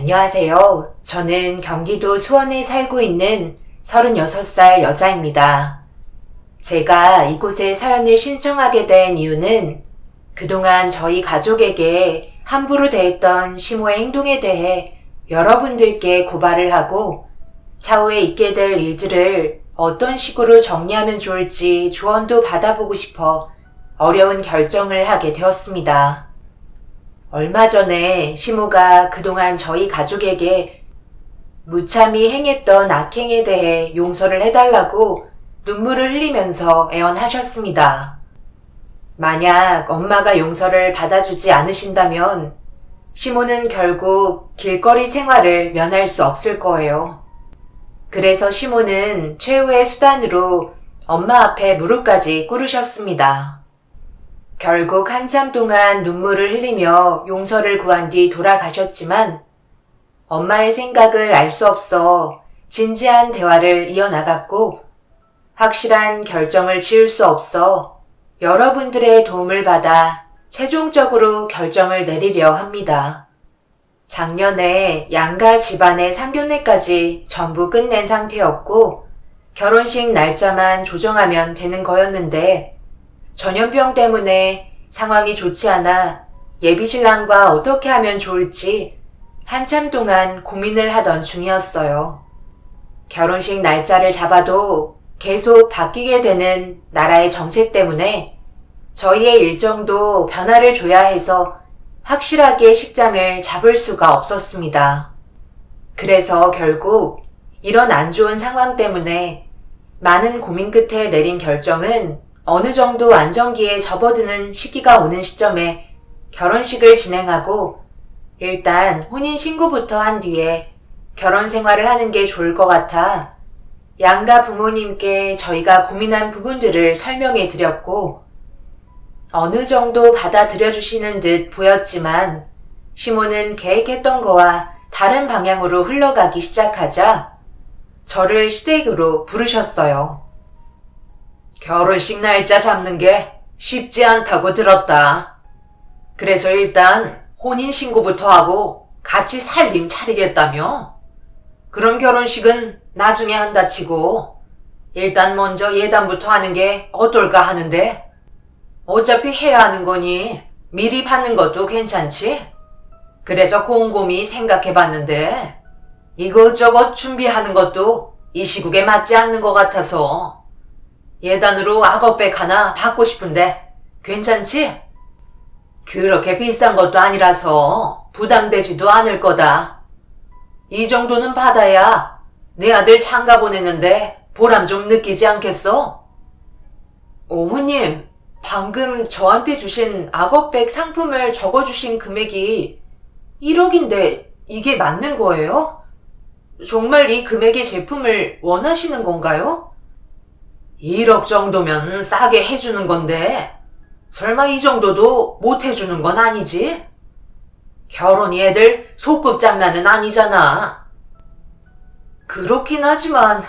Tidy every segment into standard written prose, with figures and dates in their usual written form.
안녕하세요. 저는 경기도 수원에 살고 있는 36살 여자입니다. 제가 이곳에 사연을 신청하게 된 이유는 그동안 저희 가족에게 함부로 대했던 시모의 행동에 대해 여러분들께 고발을 하고 차후에 있게 될 일들을 어떤 식으로 정리하면 좋을지 조언도 받아보고 싶어 어려운 결정을 하게 되었습니다. 얼마 전에 시모가 그동안 저희 가족에게 무참히 행했던 악행에 대해 용서를 해달라고 눈물을 흘리면서 애원하셨습니다. 만약 엄마가 용서를 받아주지 않으신다면 시모는 결국 길거리 생활을 면할 수 없을 거예요. 그래서 시모는 최후의 수단으로 엄마 앞에 무릎까지 꿇으셨습니다. 결국 한참 동안 눈물을 흘리며 용서를 구한 뒤 돌아가셨지만 엄마의 생각을 알 수 없어 진지한 대화를 이어나갔고 확실한 결정을 지을 수 없어 여러분들의 도움을 받아 최종적으로 결정을 내리려 합니다. 작년에 양가 집안의 상견례까지 전부 끝낸 상태였고 결혼식 날짜만 조정하면 되는 거였는데 전염병 때문에 상황이 좋지 않아 예비신랑과 어떻게 하면 좋을지 한참 동안 고민을 하던 중이었어요. 결혼식 날짜를 잡아도 계속 바뀌게 되는 나라의 정책 때문에 저희의 일정도 변화를 줘야 해서 확실하게 식장을 잡을 수가 없었습니다. 그래서 결국 이런 안 좋은 상황 때문에 많은 고민 끝에 내린 결정은 어느 정도 안정기에 접어드는 시기가 오는 시점에 결혼식을 진행하고 일단 혼인신고부터 한 뒤에 결혼 생활을 하는 게 좋을 것 같아 양가 부모님께 저희가 고민한 부분들을 설명해 드렸고 어느 정도 받아들여 주시는 듯 보였지만 시모는 계획했던 거와 다른 방향으로 흘러가기 시작하자 저를 시댁으로 부르셨어요. 결혼식 날짜 잡는 게 쉽지 않다고 들었다. 그래서 일단 혼인신고부터 하고 같이 살림 차리겠다며? 그럼 결혼식은 나중에 한다 치고 일단 먼저 예단부터 하는 게 어떨까 하는데 어차피 해야 하는 거니 미리 받는 것도 괜찮지? 그래서 곰곰이 생각해봤는데 이것저것 준비하는 것도 이 시국에 맞지 않는 것 같아서 예단으로 악어백 하나 받고 싶은데 괜찮지? 그렇게 비싼 것도 아니라서 부담되지도 않을 거다. 이 정도는 받아야 내 아들 장가 보내는데 보람 좀 느끼지 않겠어? 어머님, 방금 저한테 주신 악어백 상품을 적어주신 금액이 1억인데 이게 맞는 거예요? 정말 이 금액의 제품을 원하시는 건가요? 1억 정도면 싸게 해주는 건데 설마 이 정도도 못 해주는 건 아니지? 결혼이 애들 소꿉장난은 아니잖아. 그렇긴 하지만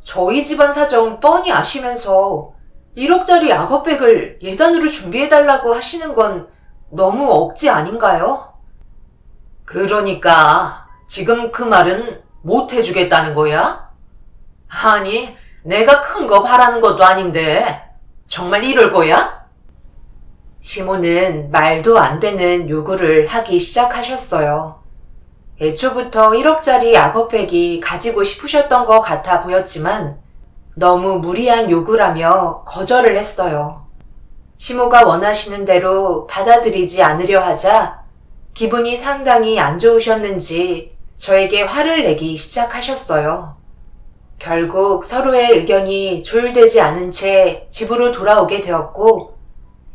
저희 집안 사정 뻔히 아시면서 1억짜리 악어백을 예단으로 준비해달라고 하시는 건 너무 억지 아닌가요? 그러니까 지금 그 말은 못 해주겠다는 거야? 아니, 내가 큰 거 바라는 것도 아닌데 정말 이럴 거야? 시모는 말도 안 되는 요구를 하기 시작하셨어요. 애초부터 1억짜리 악어백이 가지고 싶으셨던 것 같아 보였지만 너무 무리한 요구라며 거절을 했어요. 시모가 원하시는 대로 받아들이지 않으려 하자 기분이 상당히 안 좋으셨는지 저에게 화를 내기 시작하셨어요. 결국 서로의 의견이 조율되지 않은 채 집으로 돌아오게 되었고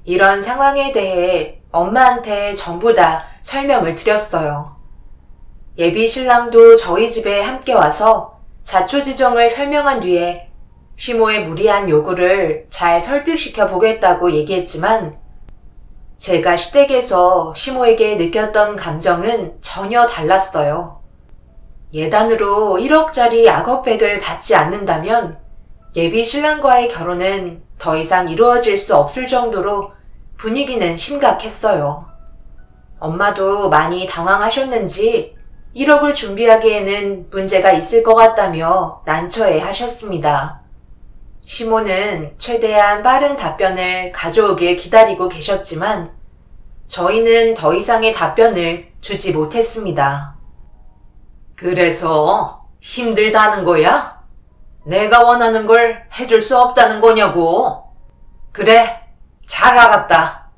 이런 상황에 대해 엄마한테 전부 다 설명을 드렸어요. 예비 신랑도 저희 집에 함께 와서 자초지종을 설명한 뒤에 시모의 무리한 요구를 잘 설득시켜 보겠다고 얘기했지만 제가 시댁에서 시모에게 느꼈던 감정은 전혀 달랐어요. 예단으로 1억짜리 악어백을 받지 않는다면 예비 신랑과의 결혼은 더 이상 이루어질 수 없을 정도로 분위기는 심각했어요. 엄마도 많이 당황하셨는지 1억을 준비하기에는 문제가 있을 것 같다며 난처해 하셨습니다. 시모는 최대한 빠른 답변을 가져오길 기다리고 계셨지만 저희는 더 이상의 답변을 주지 못했습니다. 그래서 힘들다는 거야? 내가 원하는 걸 해줄 수 없다는 거냐고? 그래, 잘 알았다.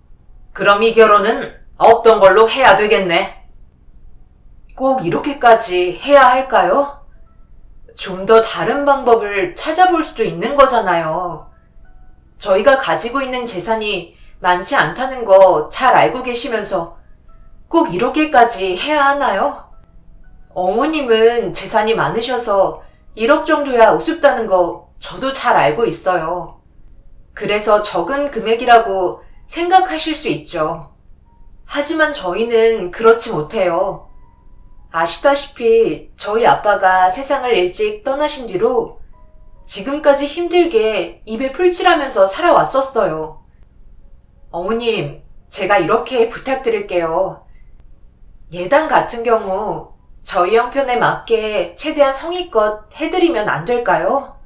그럼 이 결혼은 없던 걸로 해야 되겠네. 꼭 이렇게까지 해야 할까요? 좀 더 다른 방법을 찾아볼 수도 있는 거잖아요. 저희가 가지고 있는 재산이 많지 않다는 거 잘 알고 계시면서 꼭 이렇게까지 해야 하나요? 어머님은 재산이 많으셔서 1억 정도야 우습다는 거 저도 잘 알고 있어요. 그래서 적은 금액이라고 생각하실 수 있죠. 하지만 저희는 그렇지 못해요. 아시다시피 저희 아빠가 세상을 일찍 떠나신 뒤로 지금까지 힘들게 입에 풀칠하면서 살아왔었어요. 어머님, 제가 이렇게 부탁드릴게요. 예단 같은 경우 저희 형편에 맞게 최대한 성의껏 해드리면 안 될까요?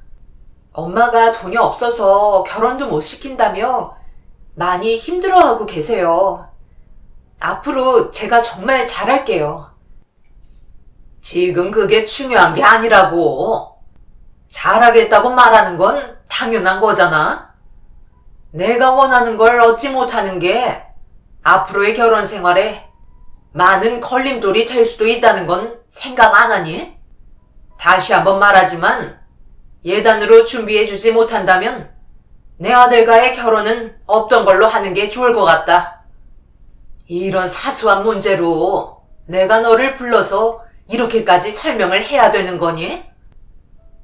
엄마가 돈이 없어서 결혼도 못 시킨다며 많이 힘들어하고 계세요. 앞으로 제가 정말 잘할게요. 지금 그게 중요한 게 아니라고. 잘하겠다고 말하는 건 당연한 거잖아. 내가 원하는 걸 얻지 못하는 게 앞으로의 결혼 생활에 많은 걸림돌이 될 수도 있다는 건 생각 안 하니? 다시 한번 말하지만 예단으로 준비해주지 못한다면 내 아들과의 결혼은 없던 걸로 하는 게 좋을 것 같다. 이런 사소한 문제로 내가 너를 불러서 이렇게까지 설명을 해야 되는 거니?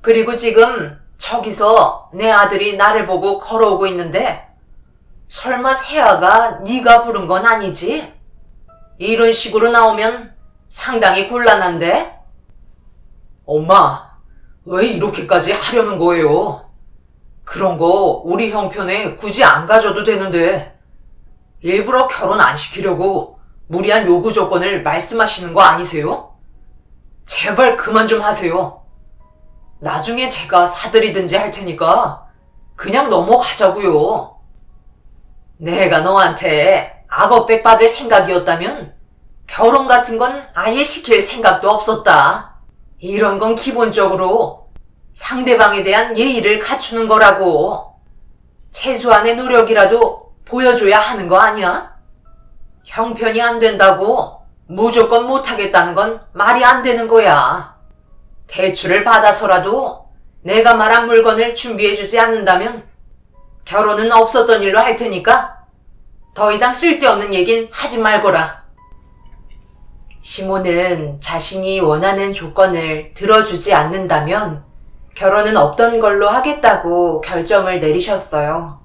그리고 지금 저기서 내 아들이 나를 보고 걸어오고 있는데 설마 세아가 네가 부른 건 아니지? 이런 식으로 나오면 상당히 곤란한데? 엄마, 왜 이렇게까지 하려는 거예요? 그런 거 우리 형편에 굳이 안 가져도 되는데 일부러 결혼 안 시키려고 무리한 요구 조건을 말씀하시는 거 아니세요? 제발 그만 좀 하세요. 나중에 제가 사드리든지 할 테니까 그냥 넘어가자고요. 내가 너한테 악어백 받을 생각이었다면 결혼 같은 건 아예 시킬 생각도 없었다. 이런 건 기본적으로 상대방에 대한 예의를 갖추는 거라고. 최소한의 노력이라도 보여줘야 하는 거 아니야? 형편이 안 된다고 무조건 못하겠다는 건 말이 안 되는 거야. 대출을 받아서라도 내가 말한 물건을 준비해주지 않는다면 결혼은 없었던 일로 할 테니까 더 이상 쓸데없는 얘긴 하지 말거라. 시모는 자신이 원하는 조건을 들어주지 않는다면 결혼은 없던 걸로 하겠다고 결정을 내리셨어요.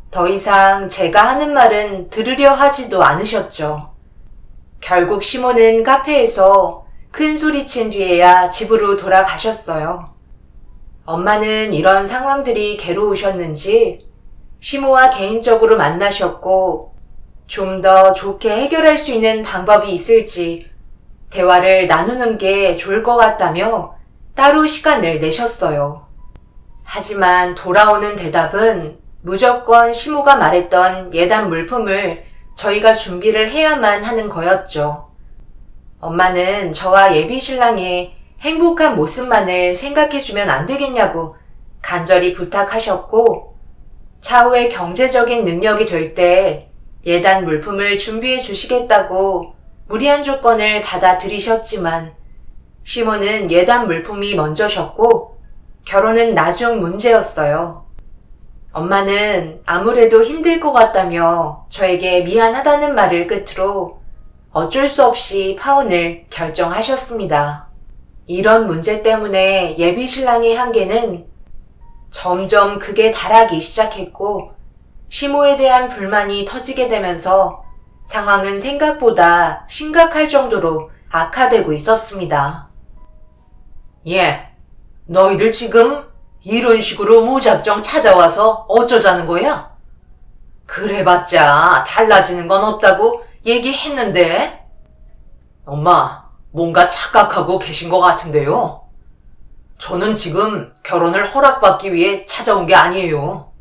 더 이상 제가 하는 말은 들으려 하지도 않으셨죠. 결국 시모는 카페에서 큰 소리친 뒤에야 집으로 돌아가셨어요. 엄마는 이런 상황들이 괴로우셨는지 시모와 개인적으로 만나셨고 좀 더 좋게 해결할 수 있는 방법이 있을지 대화를 나누는 게 좋을 것 같다며 따로 시간을 내셨어요. 하지만 돌아오는 대답은 무조건 시모가 말했던 예단 물품을 저희가 준비를 해야만 하는 거였죠. 엄마는 저와 예비 신랑의 행복한 모습만을 생각해주면 안 되겠냐고 간절히 부탁하셨고 차후에 경제적인 능력이 될 때 예단 물품을 준비해 주시겠다고 무리한 조건을 받아들이셨지만 시모는 예단 물품이 먼저셨고 결혼은 나중 문제였어요. 엄마는 아무래도 힘들 것 같다며 저에게 미안하다는 말을 끝으로 어쩔 수 없이 파혼을 결정하셨습니다. 이런 문제 때문에 예비 신랑의 한계는 점점 극에 달하기 시작했고 시모에 대한 불만이 터지게 되면서 상황은 생각보다 심각할 정도로 악화되고 있었습니다. 너희들 지금 이런 식으로 무작정 찾아와서 어쩌자는 거야? 그래봤자 달라지는 건 없다고 얘기했는데. 엄마, 뭔가 착각하고 계신 것 같은데요. 저는 지금 결혼을 허락받기 위해 찾아온 게 아니에요.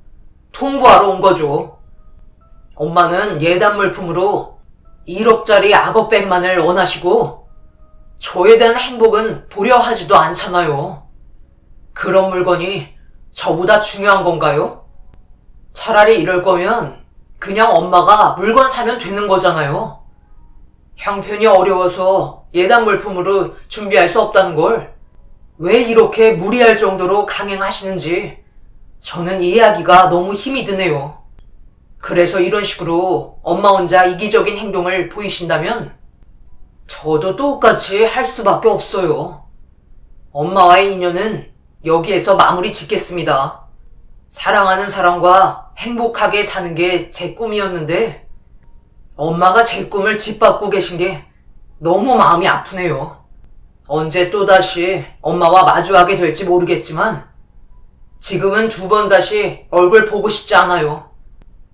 통보하러 온 거죠. 엄마는 예단 물품으로 1억짜리 악어백만을 원하시고 저에 대한 행복은 보려 하지도 않잖아요. 그런 물건이 저보다 중요한 건가요? 차라리 이럴 거면 그냥 엄마가 물건 사면 되는 거잖아요. 형편이 어려워서 예단 물품으로 준비할 수 없다는 걸 왜 이렇게 무리할 정도로 강행하시는지 저는 이해하기가 너무 힘이 드네요. 그래서 이런 식으로 엄마 혼자 이기적인 행동을 보이신다면 저도 똑같이 할 수밖에 없어요. 엄마와의 인연은 여기에서 마무리 짓겠습니다. 사랑하는 사람과 행복하게 사는 게 제 꿈이었는데 엄마가 제 꿈을 짓밟고 계신 게 너무 마음이 아프네요. 언제 또다시 엄마와 마주하게 될지 모르겠지만 지금은 두 번 다시 얼굴 보고 싶지 않아요.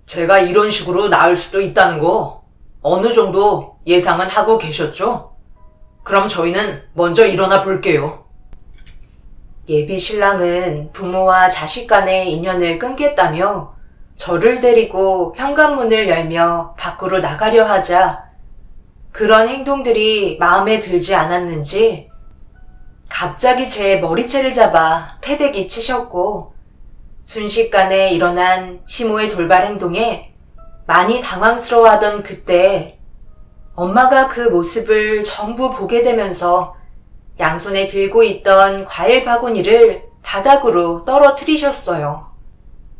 제가 이런 식으로 나을 수도 있다는 거 어느 정도 예상은 하고 계셨죠? 그럼 저희는 먼저 일어나 볼게요. 예비 신랑은 부모와 자식 간의 인연을 끊겠다며 저를 데리고 현관문을 열며 밖으로 나가려 하자 그런 행동들이 마음에 들지 않았는지 갑자기 제 머리채를 잡아 패대기 치셨고 순식간에 일어난 시모의 돌발 행동에 많이 당황스러워하던 그때 엄마가 그 모습을 전부 보게 되면서 양손에 들고 있던 과일 바구니를 바닥으로 떨어뜨리셨어요.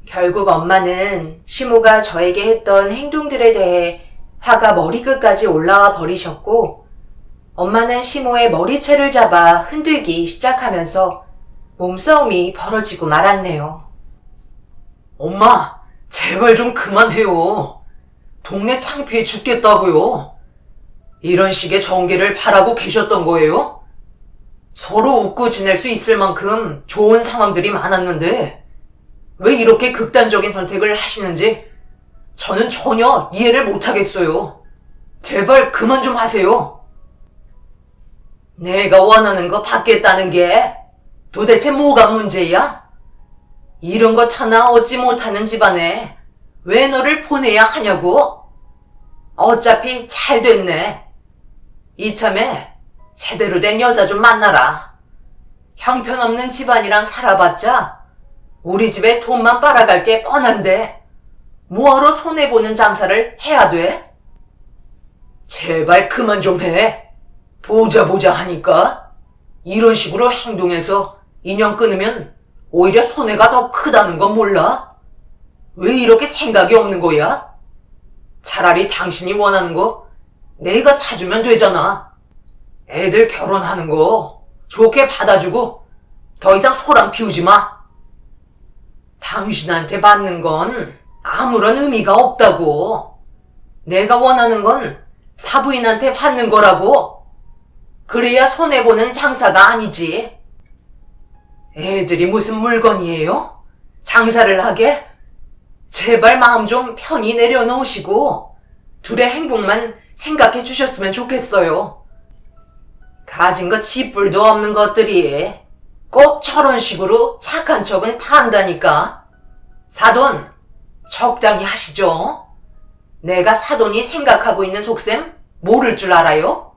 결국 엄마는 시모가 저에게 했던 행동들에 대해 화가 머리끝까지 올라와 버리셨고 엄마는 시모의 머리채를 잡아 흔들기 시작하면서 몸싸움이 벌어지고 말았네요. 엄마, 제발 좀 그만해요. 동네 창피해 죽겠다고요. 이런 식의 전개를 바라고 계셨던 거예요? 서로 웃고 지낼 수 있을 만큼 좋은 상황들이 많았는데 왜 이렇게 극단적인 선택을 하시는지 저는 전혀 이해를 못하겠어요. 제발 그만 좀 하세요. 내가 원하는 거 받겠다는 게 도대체 뭐가 문제야? 이런 것 하나 얻지 못하는 집안에 왜 너를 보내야 하냐고? 어차피 잘 됐네. 이참에 제대로 된 여자 좀 만나라. 형편없는 집안이랑 살아봤자 우리 집에 돈만 빨아갈 게 뻔한데 뭐하러 손해보는 장사를 해야 돼? 제발 그만 좀 해. 보자 하니까 이런 식으로 행동해서 인연 끊으면 오히려 손해가 더 크다는 건 몰라? 왜 이렇게 생각이 없는 거야? 차라리 당신이 원하는 거 내가 사주면 되잖아. 애들 결혼하는 거 좋게 받아주고 더 이상 소란 피우지 마. 당신한테 받는 건 아무런 의미가 없다고. 내가 원하는 건 사부인한테 받는 거라고. 그래야 손해보는 장사가 아니지. 애들이 무슨 물건이에요? 장사를 하게? 제발 마음 좀 편히 내려놓으시고 둘의 행복만 생각해 주셨으면 좋겠어요. 가진 거 지뿔도 없는 것들이 꼭 저런 식으로 착한 척은 다 한다니까. 사돈, 적당히 하시죠. 내가 사돈이 생각하고 있는 속셈 모를 줄 알아요?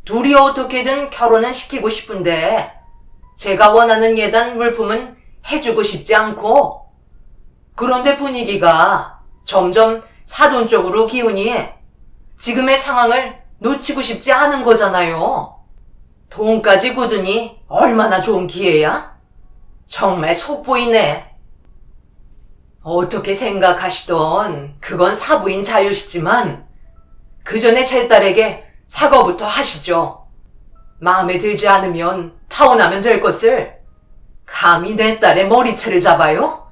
둘이 어떻게든 결혼은 시키고 싶은데 제가 원하는 예단 물품은 해주고 싶지 않고 그런데 분위기가 점점 사돈 쪽으로 기우니 지금의 상황을 놓치고 싶지 않은 거잖아요. 돈까지 굳으니 얼마나 좋은 기회야? 정말 속보이네. 어떻게 생각하시던 그건 사부인 자유시지만 그 전에 제 딸에게 사과부터 하시죠. 마음에 들지 않으면 파혼하면 될 것을 감히 내 딸의 머리채를 잡아요?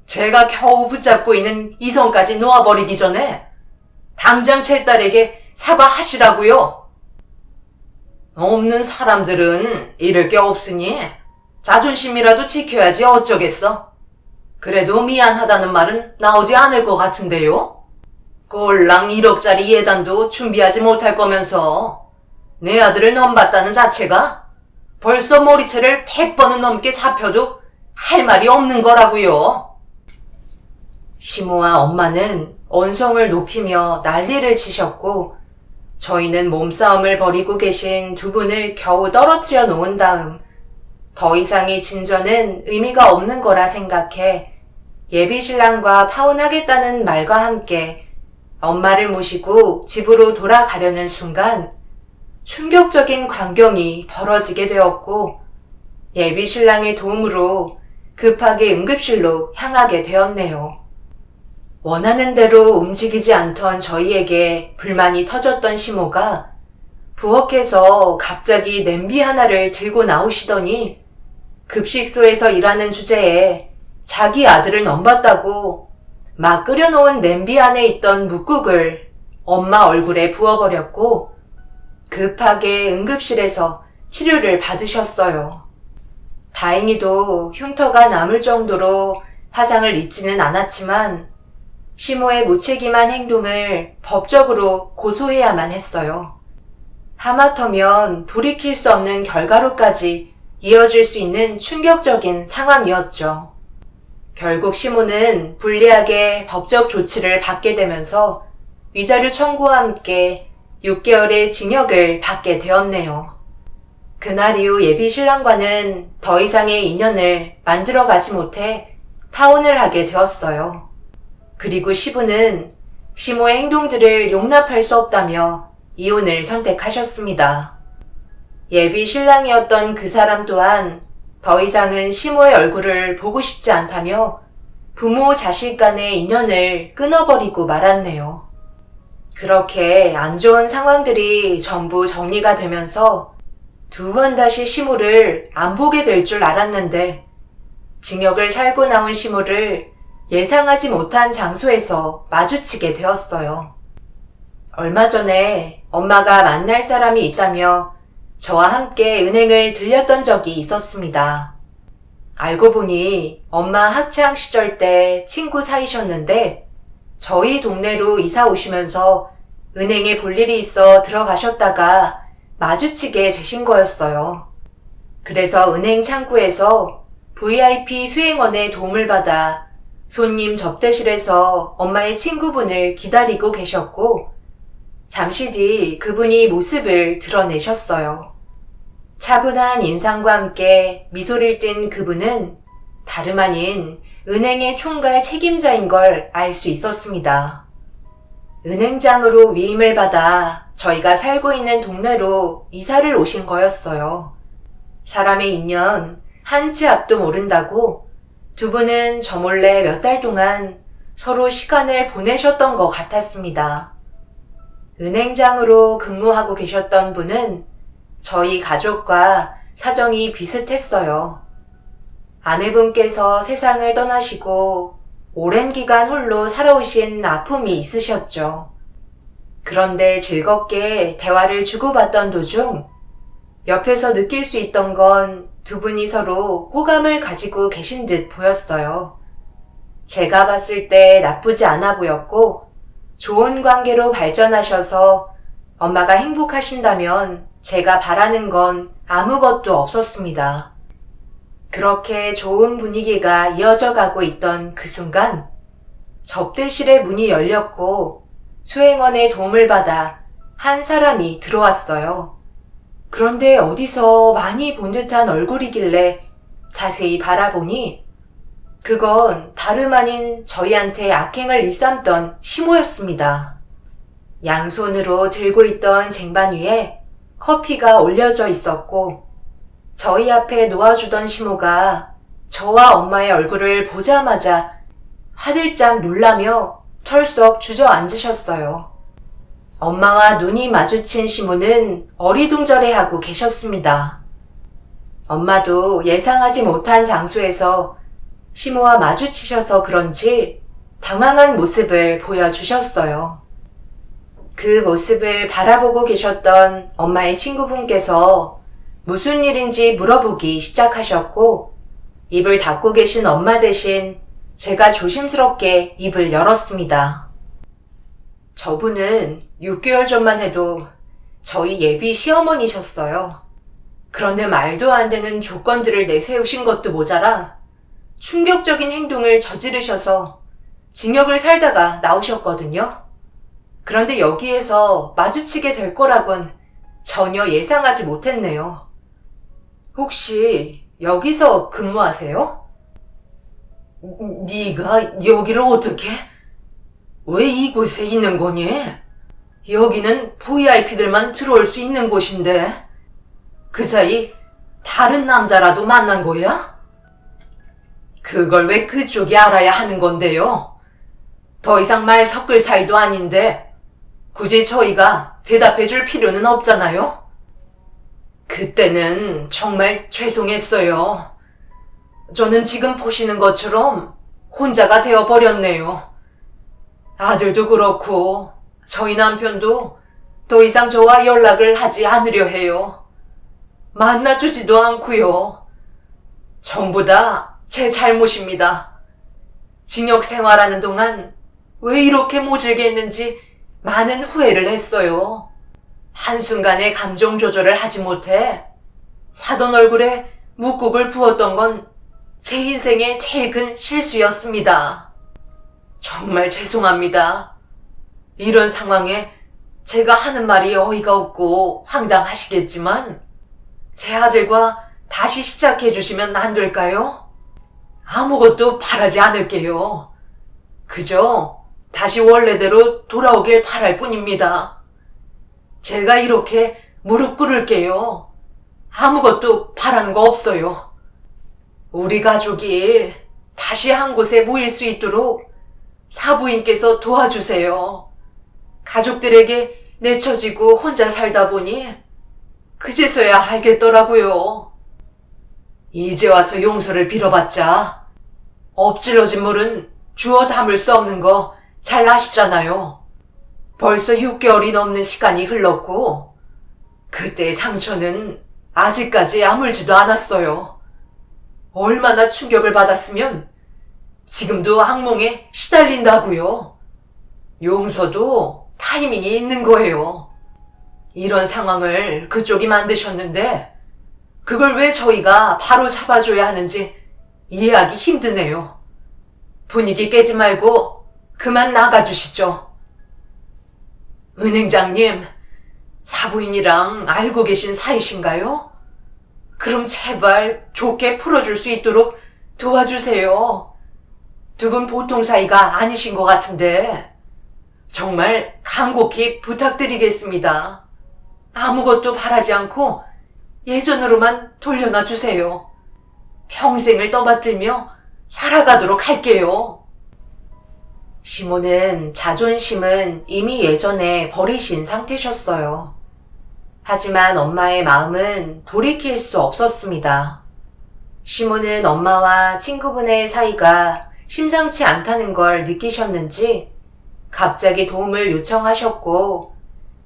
제가 겨우 붙잡고 있는 이성까지 놓아버리기 전에 당장 제 딸에게 사과하시라고요. 없는 사람들은 잃을 게 없으니 자존심이라도 지켜야지 어쩌겠어. 그래도 미안하다는 말은 나오지 않을 것 같은데요. 꼴랑 1억짜리 예단도 준비하지 못할 거면서 내 아들을 넘봤다는 자체가 벌써 머리채를 100번은 넘게 잡혀도 할 말이 없는 거라고요. 시모와 엄마는 언성을 높이며 난리를 치셨고 저희는 몸싸움을 벌이고 계신 두 분을 겨우 떨어뜨려 놓은 다음 더 이상의 진전은 의미가 없는 거라 생각해 예비신랑과 파혼하겠다는 말과 함께 엄마를 모시고 집으로 돌아가려는 순간 충격적인 광경이 벌어지게 되었고 예비신랑의 도움으로 급하게 응급실로 향하게 되었네요. 원하는 대로 움직이지 않던 저희에게 불만이 터졌던 시모가 부엌에서 갑자기 냄비 하나를 들고 나오시더니 급식소에서 일하는 주제에 자기 아들을 넘봤다고 막 끓여놓은 냄비 안에 있던 묵국을 엄마 얼굴에 부어버렸고 급하게 응급실에서 치료를 받으셨어요. 다행히도 흉터가 남을 정도로 화상을 입지는 않았지만 시모의 무책임한 행동을 법적으로 고소해야만 했어요. 하마터면 돌이킬 수 없는 결과로까지 이어질 수 있는 충격적인 상황이었죠. 결국 시모는 불리하게 법적 조치를 받게 되면서 위자료 청구와 함께 6개월의 징역을 받게 되었네요. 그날 이후 예비 신랑과는 더 이상의 인연을 만들어가지 못해 파혼을 하게 되었어요. 그리고 시부는 시모의 행동들을 용납할 수 없다며 이혼을 선택하셨습니다. 예비 신랑이었던 그 사람 또한 더 이상은 시모의 얼굴을 보고 싶지 않다며 부모 자식 간의 인연을 끊어버리고 말았네요. 그렇게 안 좋은 상황들이 전부 정리가 되면서 두 번 다시 시모를 안 보게 될 줄 알았는데 징역을 살고 나온 시모를 예상하지 못한 장소에서 마주치게 되었어요. 얼마 전에 엄마가 만날 사람이 있다며 저와 함께 은행을 들렸던 적이 있었습니다. 알고 보니 엄마 학창 시절 때 친구 사이셨는데 저희 동네로 이사 오시면서 은행에 볼 일이 있어 들어가셨다가 마주치게 되신 거였어요. 그래서 은행 창구에서 VIP 수행원의 도움을 받아 손님 접대실에서 엄마의 친구분을 기다리고 계셨고 잠시 뒤 그분이 모습을 드러내셨어요. 차분한 인상과 함께 미소를 띤 그분은 다름 아닌 은행의 총괄 책임자인 걸 알 수 있었습니다. 은행장으로 위임을 받아 저희가 살고 있는 동네로 이사를 오신 거였어요. 사람의 인연 한 치 앞도 모른다고 두 분은 저 몰래 몇 달 동안 서로 시간을 보내셨던 것 같았습니다. 은행장으로 근무하고 계셨던 분은 저희 가족과 사정이 비슷했어요. 아내분께서 세상을 떠나시고 오랜 기간 홀로 살아오신 아픔이 있으셨죠. 그런데 즐겁게 대화를 주고받던 도중 옆에서 느낄 수 있던 건 두 분이 서로 호감을 가지고 계신 듯 보였어요. 제가 봤을 때 나쁘지 않아 보였고 좋은 관계로 발전하셔서 엄마가 행복하신다면 제가 바라는 건 아무것도 없었습니다. 그렇게 좋은 분위기가 이어져 가고 있던 그 순간 접대실의 문이 열렸고 수행원의 도움을 받아 한 사람이 들어왔어요. 그런데 어디서 많이 본 듯한 얼굴이길래 자세히 바라보니 그건 다름 아닌 저희한테 악행을 일삼던 시모였습니다. 양손으로 들고 있던 쟁반 위에 커피가 올려져 있었고 저희 앞에 놓아주던 시모가 저와 엄마의 얼굴을 보자마자 화들짝 놀라며 털썩 주저앉으셨어요. 엄마와 눈이 마주친 시모는 어리둥절해하고 계셨습니다. 엄마도 예상하지 못한 장소에서 시모와 마주치셔서 그런지 당황한 모습을 보여주셨어요. 그 모습을 바라보고 계셨던 엄마의 친구분께서 무슨 일인지 물어보기 시작하셨고 입을 닫고 계신 엄마 대신 제가 조심스럽게 입을 열었습니다. 저분은 6개월 전만 해도 저희 예비 시어머니셨어요. 그런데 말도 안 되는 조건들을 내세우신 것도 모자라 충격적인 행동을 저지르셔서 징역을 살다가 나오셨거든요. 그런데 여기에서 마주치게 될 거라곤 전혀 예상하지 못했네요. 혹시 여기서 근무하세요? 네가 여기를 어떻게? 왜 이곳에 있는 거니? 여기는 VIP들만 들어올 수 있는 곳인데 그 사이 다른 남자라도 만난 거야? 그걸 왜 그쪽이 알아야 하는 건데요? 더 이상 말 섞을 사이도 아닌데 굳이 저희가 대답해 줄 필요는 없잖아요? 그때는 정말 죄송했어요. 저는 지금 보시는 것처럼 혼자가 되어버렸네요. 아들도 그렇고 저희 남편도 더 이상 저와 연락을 하지 않으려 해요. 만나주지도 않고요. 전부 다 제 잘못입니다. 징역 생활하는 동안 왜 이렇게 모질게 했는지 많은 후회를 했어요. 한순간에 감정 조절을 하지 못해 사돈 얼굴에 묵국을 부었던 건 제 인생의 제일 큰 실수였습니다. 정말 죄송합니다. 이런 상황에 제가 하는 말이 어이가 없고 황당하시겠지만 제 아들과 다시 시작해 주시면 안 될까요? 아무것도 바라지 않을게요. 그저 다시 원래대로 돌아오길 바랄 뿐입니다. 제가 이렇게 무릎 꿇을게요. 아무것도 바라는 거 없어요. 우리 가족이 다시 한 곳에 모일 수 있도록 사부인께서 도와주세요. 가족들에게 내쳐지고 혼자 살다 보니 그제서야 알겠더라고요. 이제 와서 용서를 빌어봤자 엎질러진 물은 주워 담을 수 없는 거 잘 아시잖아요. 벌써 6개월이 넘는 시간이 흘렀고 그때의 상처는 아직까지 아물지도 않았어요. 얼마나 충격을 받았으면 지금도 악몽에 시달린다고요. 용서도 타이밍이 있는 거예요. 이런 상황을 그쪽이 만드셨는데 그걸 왜 저희가 바로 잡아줘야 하는지 이해하기 힘드네요. 분위기 깨지 말고 그만 나가주시죠. 은행장님, 사부인이랑 알고 계신 사이신가요? 그럼 제발 좋게 풀어줄 수 있도록 도와주세요. 두 분 보통 사이가 아니신 것 같은데 정말 간곡히 부탁드리겠습니다. 아무것도 바라지 않고 예전으로만 돌려놔 주세요. 평생을 떠받들며 살아가도록 할게요. 시모는 자존심은 이미 예전에 버리신 상태셨어요. 하지만 엄마의 마음은 돌이킬 수 없었습니다. 시모는 엄마와 친구분의 사이가 심상치 않다는 걸 느끼셨는지 갑자기 도움을 요청하셨고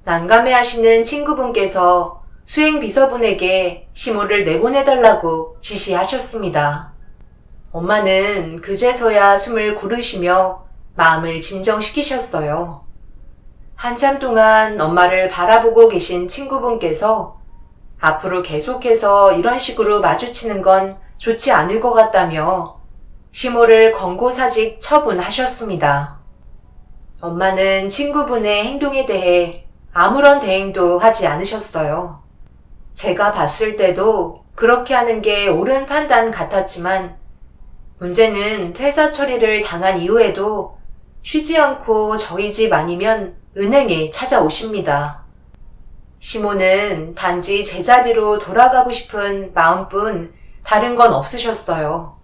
난감해하시는 친구분께서 수행비서분에게 시모를 내보내달라고 지시하셨습니다. 엄마는 그제서야 숨을 고르시며 마음을 진정시키셨어요. 한참 동안 엄마를 바라보고 계신 친구분께서 앞으로 계속해서 이런 식으로 마주치는 건 좋지 않을 것 같다며 시모를 권고사직 처분하셨습니다. 엄마는 친구분의 행동에 대해 아무런 대응도 하지 않으셨어요. 제가 봤을 때도 그렇게 하는 게 옳은 판단 같았지만 문제는 퇴사 처리를 당한 이후에도 쉬지 않고 저희 집 아니면 은행에 찾아오십니다. 시모는 단지 제자리로 돌아가고 싶은 마음뿐 다른 건 없으셨어요.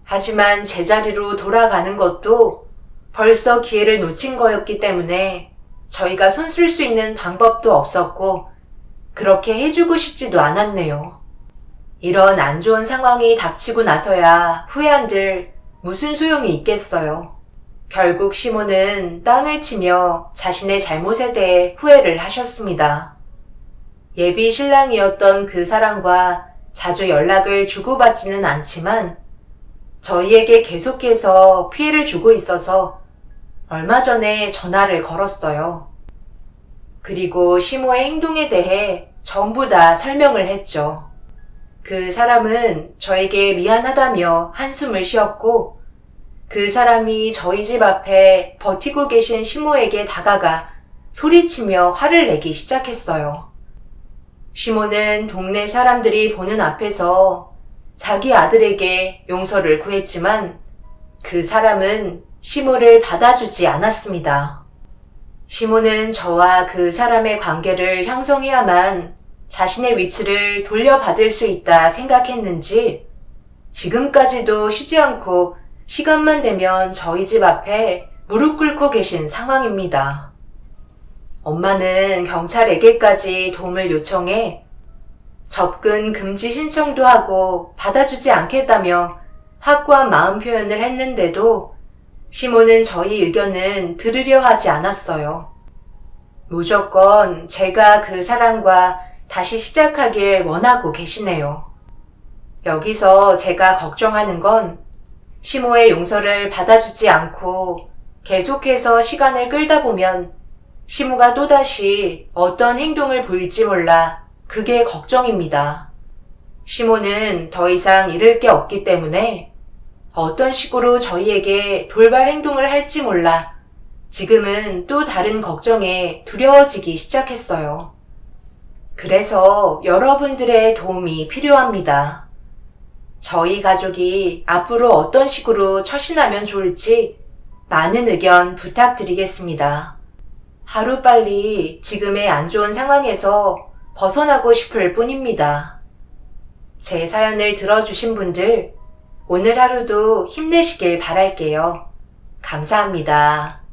하지만 제자리로 돌아가는 것도 벌써 기회를 놓친 거였기 때문에 저희가 손쓸 수 있는 방법도 없었고 그렇게 해주고 싶지도 않았네요. 이런 안 좋은 상황이 닥치고 나서야 후회한들 무슨 소용이 있겠어요. 결국 시모는 땅을 치며 자신의 잘못에 대해 후회를 하셨습니다. 예비 신랑이었던 그 사람과 자주 연락을 주고받지는 않지만 저희에게 계속해서 피해를 주고 있어서 얼마 전에 전화를 걸었어요. 그리고 시모의 행동에 대해 전부 다 설명을 했죠. 그 사람은 저에게 미안하다며 한숨을 쉬었고 그 사람이 저희 집 앞에 버티고 계신 시모에게 다가가 소리치며 화를 내기 시작했어요. 시모는 동네 사람들이 보는 앞에서 자기 아들에게 용서를 구했지만 그 사람은 시모를 받아주지 않았습니다. 시모는 저와 그 사람의 관계를 형성해야만 자신의 위치를 돌려받을 수 있다 생각했는지 지금까지도 쉬지 않고 시간만 되면 저희 집 앞에 무릎 꿇고 계신 상황입니다. 엄마는 경찰에게까지 도움을 요청해 접근 금지 신청도 하고 받아주지 않겠다며 확고한 마음 표현을 했는데도 시모는 저희 의견은 들으려 하지 않았어요. 무조건 제가 그 사람과 다시 시작하길 원하고 계시네요. 여기서 제가 걱정하는 건 시모의 용서를 받아주지 않고 계속해서 시간을 끌다 보면 시모가 또다시 어떤 행동을 보일지 몰라 그게 걱정입니다. 시모는 더 이상 잃을 게 없기 때문에 어떤 식으로 저희에게 돌발 행동을 할지 몰라 지금은 또 다른 걱정에 두려워지기 시작했어요. 그래서 여러분들의 도움이 필요합니다. 저희 가족이 앞으로 어떤 식으로 처신하면 좋을지 많은 의견 부탁드리겠습니다. 하루빨리 지금의 안 좋은 상황에서 벗어나고 싶을 뿐입니다. 제 사연을 들어주신 분들, 오늘 하루도 힘내시길 바랄게요. 감사합니다.